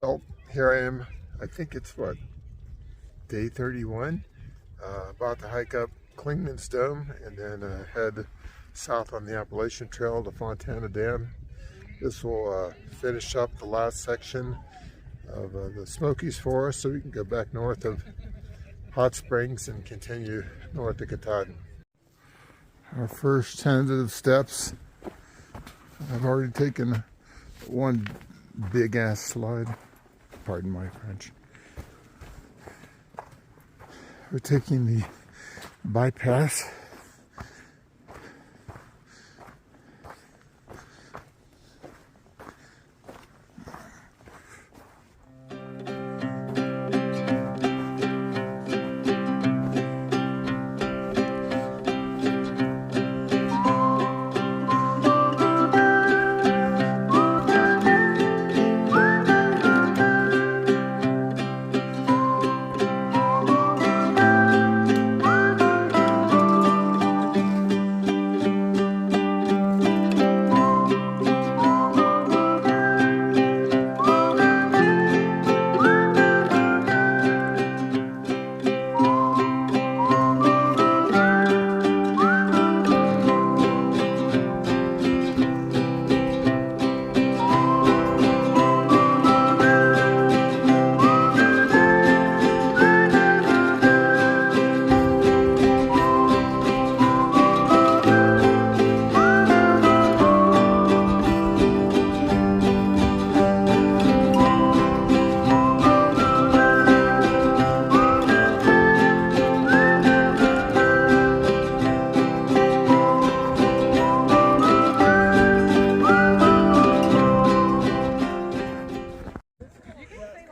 Well, here I am. I think it's what, day 31. About to hike up Clingmans Dome and then head south on the Appalachian Trail to Fontana Dam. This will finish up the last section of the Smokies for us, so we can go back north of Hot Springs and continue north to Katahdin. Our first tentative steps. I've already taken one big ass slide. Pardon my French. We're taking the bypass.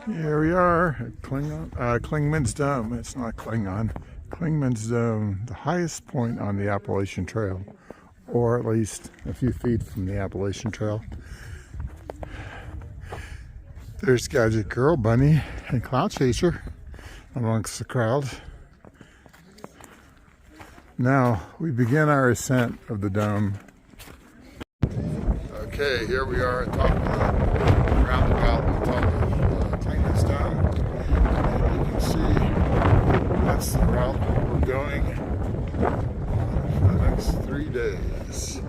Here we are at Clingmans Dome. It's not Klingon. Clingmans Dome, the highest point on the Appalachian Trail, or at least a few feet from the Appalachian Trail. There's Gadget Girl, Bunny, and Cloud Chaser amongst the crowd. Now we begin our ascent of the dome. Okay, here we are at the top of the roundabout on top of Clingmans Dome. And you can see that's the route we're going for the next 3 days.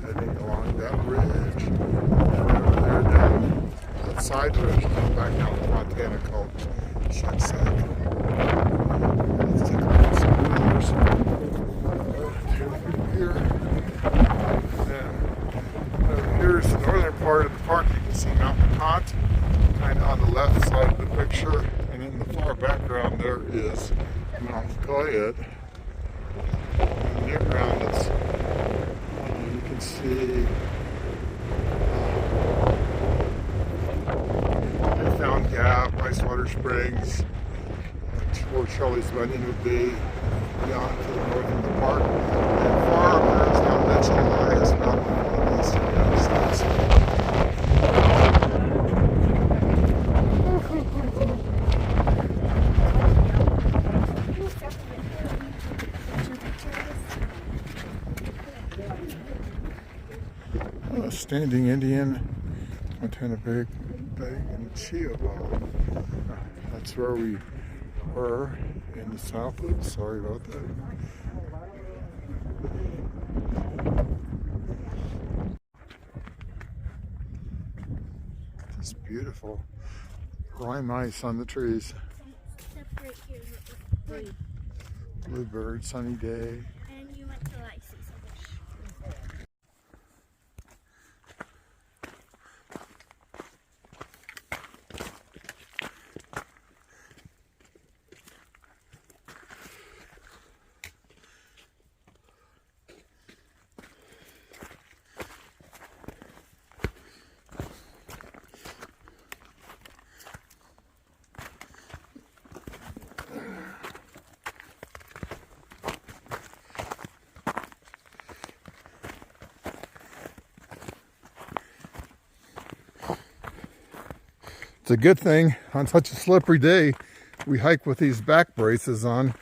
Heading along that ridge and over there down that side ridge and back down to Fontana called Shaksack. Let's take a look at some pillars. Here. Here's the northern part of the park. You can see Mount Picant, kind of on the left side of the picture, and in the far background there is Mount Goyet. In the background, it's you can see Found Gap, Icewater Springs, where Charlie's Bunyan would be, beyond to the north of the park. And far up there is Mount Mitchell, the highest mountain in the eastern United States. Standing Indian, Fontana Big and Chia Ball. That's where we were in the south. Sorry about that. It's beautiful. Lime ice on the trees. Bluebird, sunny day. And you went to license. It's a good thing on such a slippery day we hike with these back braces on.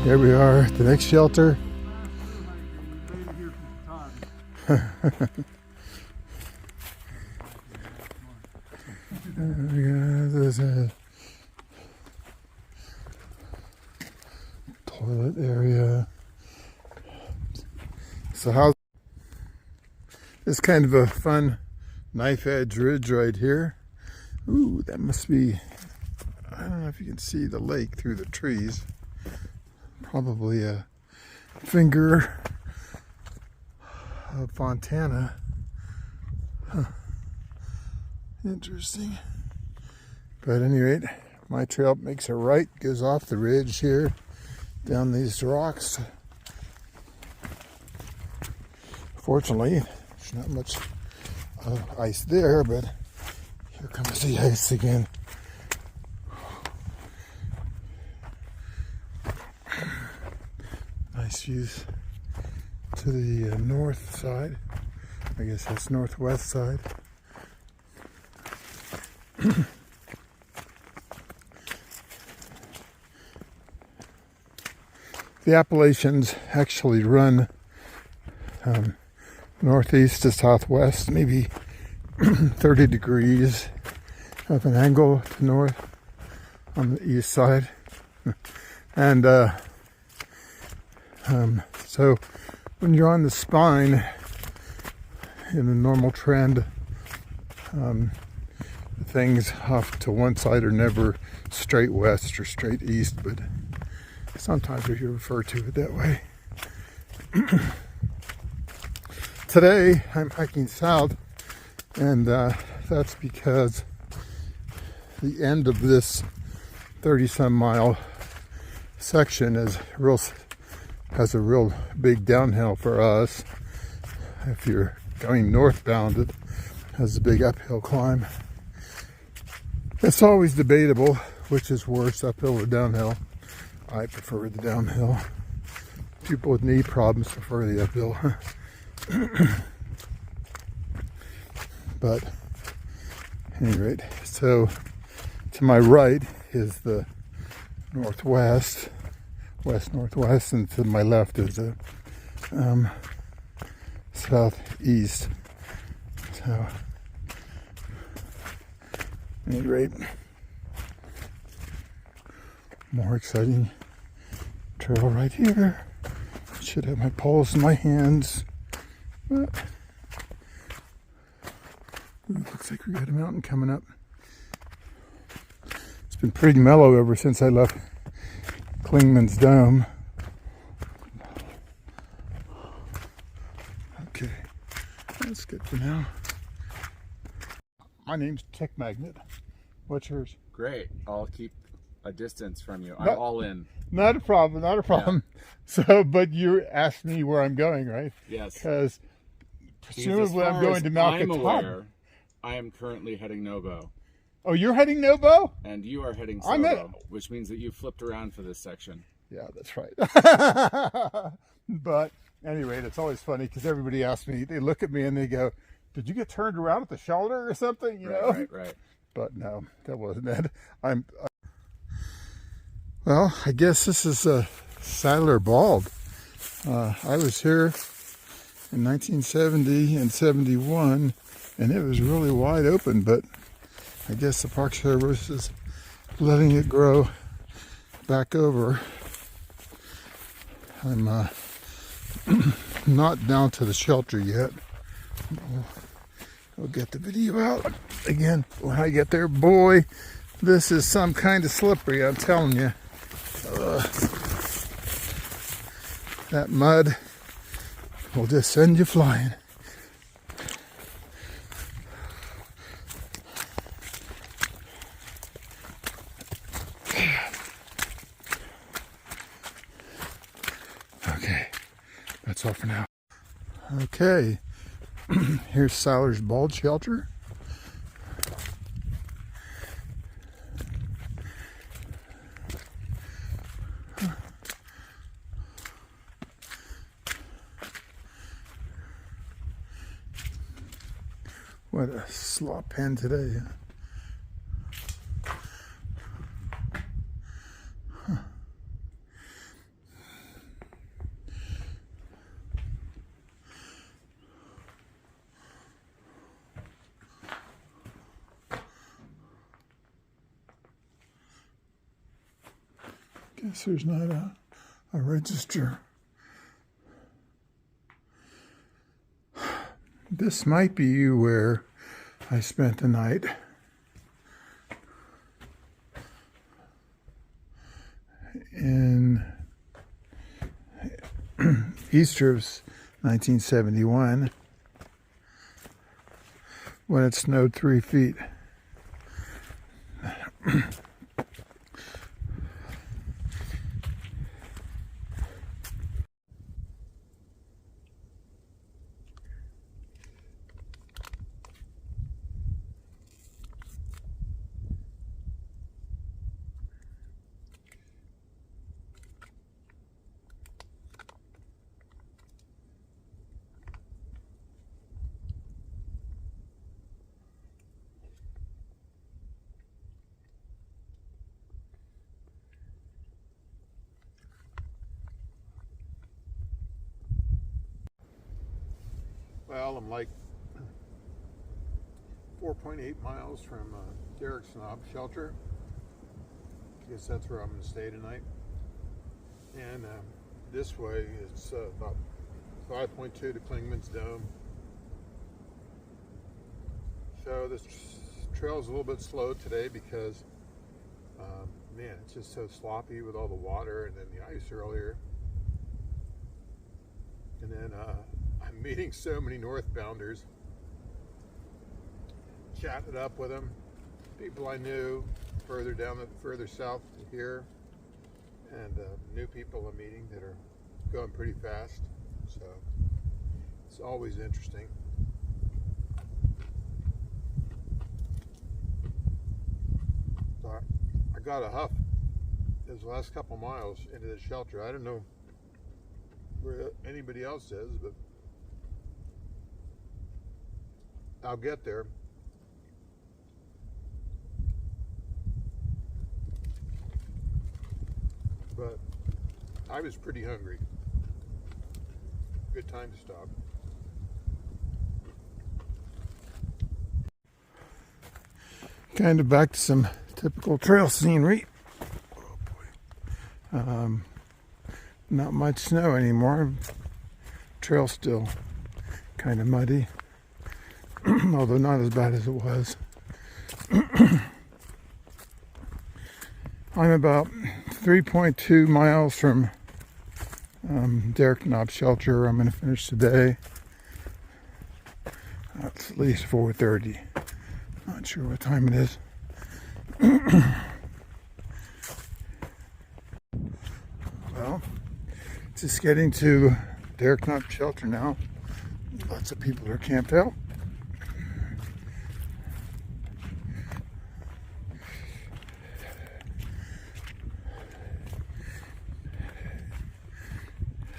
Here we are at the next shelter. There's a toilet area. So how's this? Kind of a fun knife edge ridge right here. Ooh, that must be, I don't know if you can see the lake through the trees. Probably a finger of Fontana. Huh. Interesting. But at any rate, my trail makes a right, goes off the ridge here, down these rocks. Fortunately, there's not much ice there, but here comes the ice again. Nice views to the north side. I guess that's northwest side. The Appalachians actually run northeast to southwest, maybe 30 degrees of an angle to north on the east side. And so when you're on the spine in the normal trend, things off to one side are never straight west or straight east, but sometimes you refer to it that way. Today I'm hiking south, and that's because the end of this 30-some mile section has a real big downhill for us. If you're going northbound, it has a big uphill climb. It's always debatable which is worse, uphill or downhill. I prefer the downhill. People with knee problems prefer the uphill. But at any rate, so to my right is the northwest, west-northwest, and to my left is the southeast. So at any rate, more exciting trail right here. Should have my poles in my hands. But looks like we got a mountain coming up. It's been pretty mellow ever since I left Clingmans Dome. Okay, that's good for now. My name's Tick Magnet. What's yours? Great. I'll keep a distance from you. I'm all in. Not a problem, not a problem. Yeah. So, but you asked me where I'm going, right? Yes. Because presumably I'm going to Mount Catawba. I am currently heading Nobo. Oh, you're heading Nobo? And you are heading Sobo, which means that you flipped around for this section. Yeah, that's right. But at any rate, it's always funny because everybody asks me, they look at me and they go, did you get turned around at the shelter or something? You know? Right. But no, that wasn't it. Well, I guess this is Sadler Bald. I was here in 1970 and 71, and it was really wide open, but I guess the Park Service is letting it grow back over. I'm not down to the shelter yet. I'll get the video out again when I get there. Boy, this is some kind of slippery, I'm telling you. That mud will just send you flying. Okay, that's all for now. Okay, here's Sadler's Bald Shelter. What a slop pen today. Huh? Guess there's not a register. This might be where I spent the night. In Easter of 1971, when it snowed 3 feet. Well, I'm like 4.8 miles from Derricks Knob shelter. I guess that's where I'm going to stay tonight. And this way it's about 5.2 to Clingmans Dome. So this trail's a little bit slow today because, man, it's just so sloppy with all the water and then the ice earlier. And then I'm meeting so many northbounders. Chatted up with them, people I knew further south here, and new people I'm meeting that are going pretty fast. So it's always interesting. So I got a huff those last couple miles into the shelter. I don't know where anybody else is, but I'll get there. But I was pretty hungry. Good time to stop. Kind of back to some typical trail scenery. Oh boy. Not much snow anymore. Trail still kind of muddy, although not as bad as it was. I'm about 3.2 miles from Derricks Knob shelter. I'm going to finish today. It's at least 4:30. Not sure what time it is. Well, just getting to Derricks Knob shelter now. Lots of people are camped out.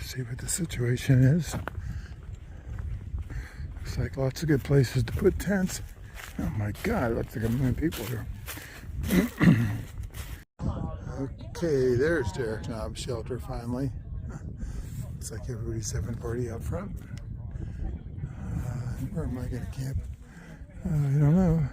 See what the situation is. Looks like lots of good places to put tents. Oh my God, it looks like a million people here. Okay, there's Derricks Knob shelter finally. Looks like everybody's having a party out front. Where am I going to camp? I don't know.